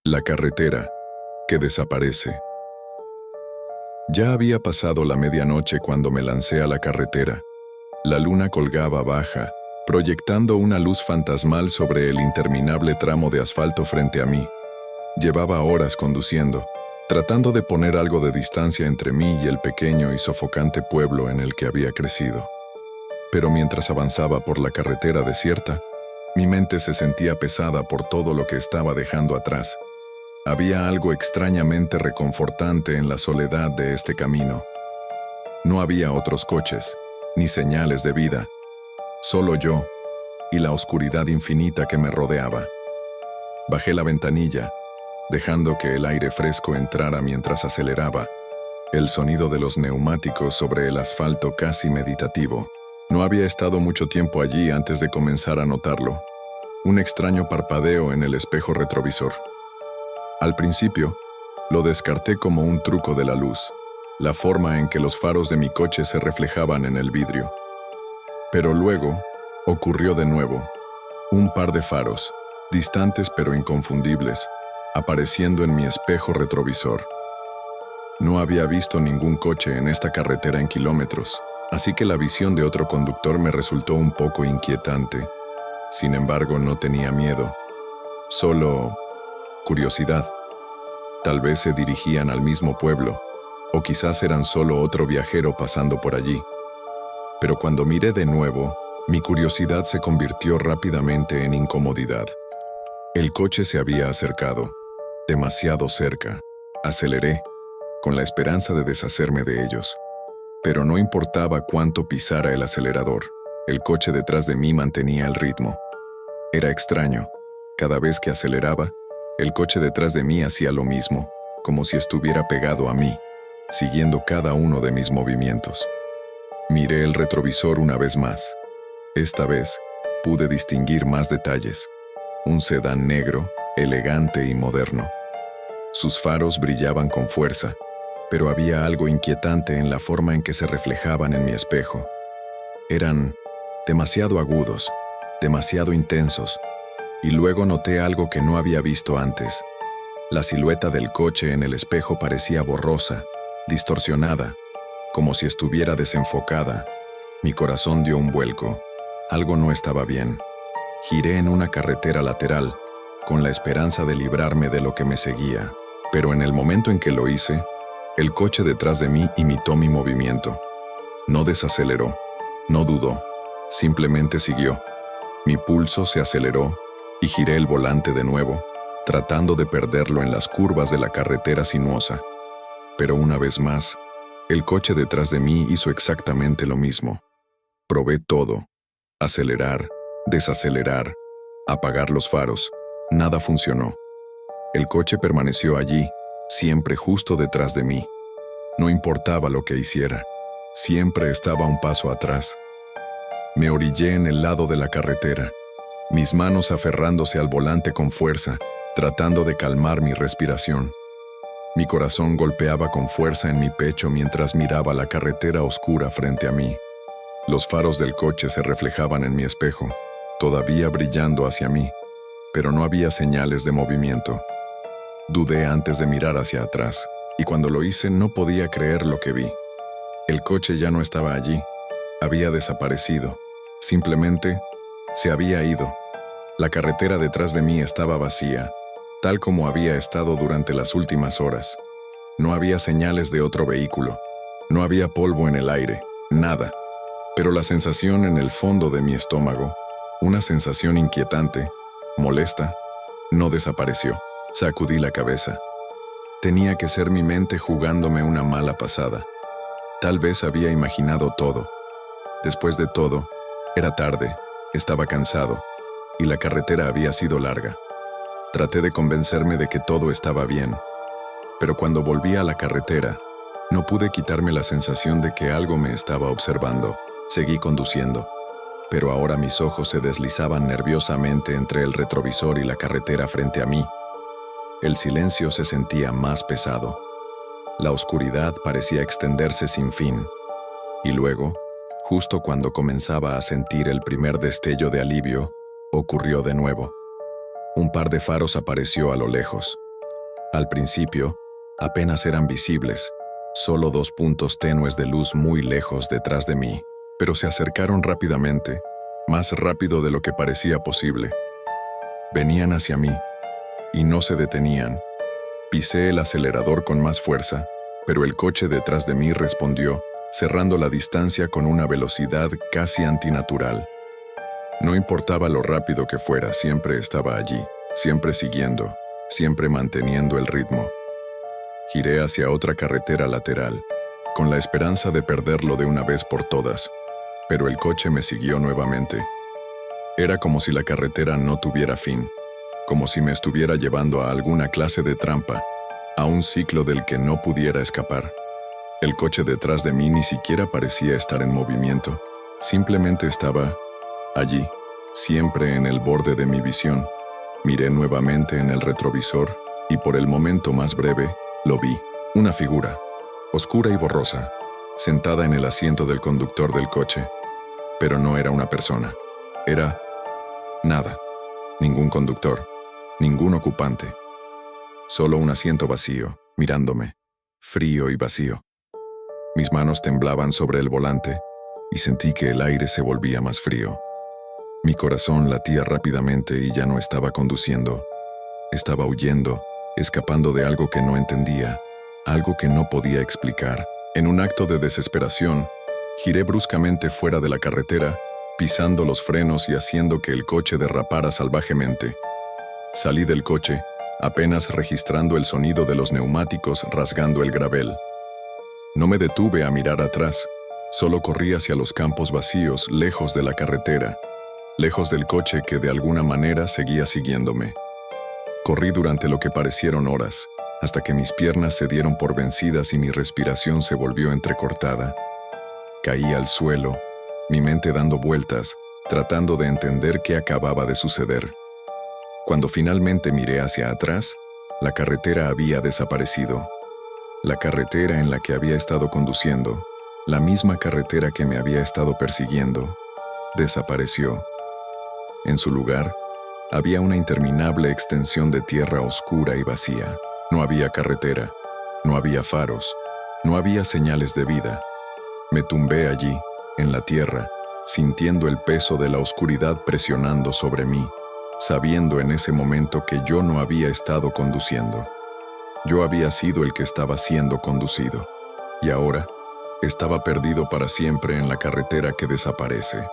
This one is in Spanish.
La carretera, que desaparece. Ya había pasado la medianoche cuando me lancé a la carretera. La luna colgaba baja, proyectando una luz fantasmal sobre el interminable tramo de asfalto frente a mí. Llevaba horas conduciendo, tratando de poner algo de distancia entre mí y el pequeño y sofocante pueblo en el que había crecido. Pero mientras avanzaba por la carretera desierta, mi mente se sentía pesada por todo lo que estaba dejando atrás. Había algo extrañamente reconfortante en la soledad de este camino. No había otros coches, ni señales de vida. Solo yo y la oscuridad infinita que me rodeaba. Bajé la ventanilla, dejando que el aire fresco entrara mientras aceleraba, el sonido de los neumáticos sobre el asfalto casi meditativo. No había estado mucho tiempo allí antes de comenzar a notarlo. Un extraño parpadeo en el espejo retrovisor. Al principio, lo descarté como un truco de la luz, la forma en que los faros de mi coche se reflejaban en el vidrio. Pero luego, ocurrió de nuevo. Un par de faros, distantes pero inconfundibles, apareciendo en mi espejo retrovisor. No había visto ningún coche en esta carretera en kilómetros, así que la visión de otro conductor me resultó un poco inquietante. Sin embargo, no tenía miedo, solo curiosidad. Tal vez se dirigían al mismo pueblo, o quizás eran solo otro viajero pasando por allí. Pero cuando miré de nuevo, mi curiosidad se convirtió rápidamente en incomodidad. El coche se había acercado, demasiado cerca. Aceleré, con la esperanza de deshacerme de ellos. Pero no importaba cuánto pisara el acelerador, el coche detrás de mí mantenía el ritmo. Era extraño. Cada vez que aceleraba, el coche detrás de mí hacía lo mismo, como si estuviera pegado a mí, siguiendo cada uno de mis movimientos. Miré el retrovisor una vez más. Esta vez, pude distinguir más detalles. Un sedán negro, elegante y moderno. Sus faros brillaban con fuerza, pero había algo inquietante en la forma en que se reflejaban en mi espejo. Eran demasiado agudos, demasiado intensos, y luego noté algo que no había visto antes. La silueta del coche en el espejo parecía borrosa, distorsionada, como si estuviera desenfocada. Mi corazón dio un vuelco. Algo no estaba bien. Giré en una carretera lateral, con la esperanza de librarme de lo que me seguía. Pero en el momento en que lo hice, el coche detrás de mí imitó mi movimiento. No desaceleró, no dudó, simplemente siguió. Mi pulso se aceleró y giré el volante de nuevo, tratando de perderlo en las curvas de la carretera sinuosa. Pero una vez más, el coche detrás de mí hizo exactamente lo mismo. Probé todo: acelerar, desacelerar, apagar los faros. Nada funcionó. El coche permaneció allí, siempre justo detrás de mí. No importaba lo que hiciera, siempre estaba un paso atrás. Me orillé en el lado de la carretera, mis manos aferrándose al volante con fuerza, tratando de calmar mi respiración. Mi corazón golpeaba con fuerza en mi pecho mientras miraba la carretera oscura frente a mí. Los faros del coche se reflejaban en mi espejo, todavía brillando hacia mí, pero no había señales de movimiento. Dudé antes de mirar hacia atrás, y cuando lo hice no podía creer lo que vi. El coche ya no estaba allí, había desaparecido, simplemente se había ido. La carretera detrás de mí estaba vacía, tal como había estado durante las últimas horas. No había señales de otro vehículo, no había polvo en el aire, nada. Pero la sensación en el fondo de mi estómago, una sensación inquietante, molesta, no desapareció. Sacudí la cabeza. Tenía que ser mi mente jugándome una mala pasada. Tal vez había imaginado todo. Después de todo, era tarde, estaba cansado, y la carretera había sido larga. Traté de convencerme de que todo estaba bien, pero cuando volví a la carretera, no pude quitarme la sensación de que algo me estaba observando. Seguí conduciendo, pero ahora mis ojos se deslizaban nerviosamente entre el retrovisor y la carretera frente a mí. El silencio se sentía más pesado. La oscuridad parecía extenderse sin fin. Y luego, justo cuando comenzaba a sentir el primer destello de alivio, ocurrió de nuevo. Un par de faros apareció a lo lejos, Al principio, apenas eran visibles, solo 2 puntos tenues de luz muy lejos detrás de mí, pero se acercaron rápidamente, más rápido de lo que parecía posible. Venían hacia mí, y no se detenían. Pisé el acelerador con más fuerza, pero el coche detrás de mí respondió, cerrando la distancia con una velocidad casi antinatural. No importaba lo rápido que fuera, siempre estaba allí, siempre siguiendo, siempre manteniendo el ritmo. Giré hacia otra carretera lateral, con la esperanza de perderlo de una vez por todas, pero el coche me siguió nuevamente. Era como si la carretera no tuviera fin, como si me estuviera llevando a alguna clase de trampa, a un ciclo del que no pudiera escapar. El coche detrás de mí ni siquiera parecía estar en movimiento, simplemente estaba allí, siempre en el borde de mi visión. Miré nuevamente en el retrovisor y por el momento más breve, lo vi, una figura, oscura y borrosa, sentada en el asiento del conductor del coche. Pero no era una persona, era nada, ningún conductor, ningún ocupante. Solo un asiento vacío, mirándome, frío y vacío. Mis manos temblaban sobre el volante y sentí que el aire se volvía más frío. Mi corazón latía rápidamente y ya no estaba conduciendo. Estaba huyendo, escapando de algo que no entendía, algo que no podía explicar. En un acto de desesperación, giré bruscamente fuera de la carretera, pisando los frenos y haciendo que el coche derrapara salvajemente. Salí del coche, apenas registrando el sonido de los neumáticos rasgando el gravel. No me detuve a mirar atrás, solo corrí hacia los campos vacíos, lejos de la carretera, lejos del coche que de alguna manera seguía siguiéndome. Corrí durante lo que parecieron horas, hasta que mis piernas se dieron por vencidas y mi respiración se volvió entrecortada. Caí al suelo, mi mente dando vueltas, tratando de entender qué acababa de suceder. Cuando finalmente miré hacia atrás, la carretera había desaparecido. La carretera en la que había estado conduciendo, la misma carretera que me había estado persiguiendo, desapareció. En su lugar, había una interminable extensión de tierra oscura y vacía. No había carretera, no había faros, no había señales de vida. Me tumbé allí, en la tierra, sintiendo el peso de la oscuridad presionando sobre mí, sabiendo en ese momento que yo no había estado conduciendo. Yo había sido el que estaba siendo conducido, y ahora estaba perdido para siempre en la carretera que desaparece.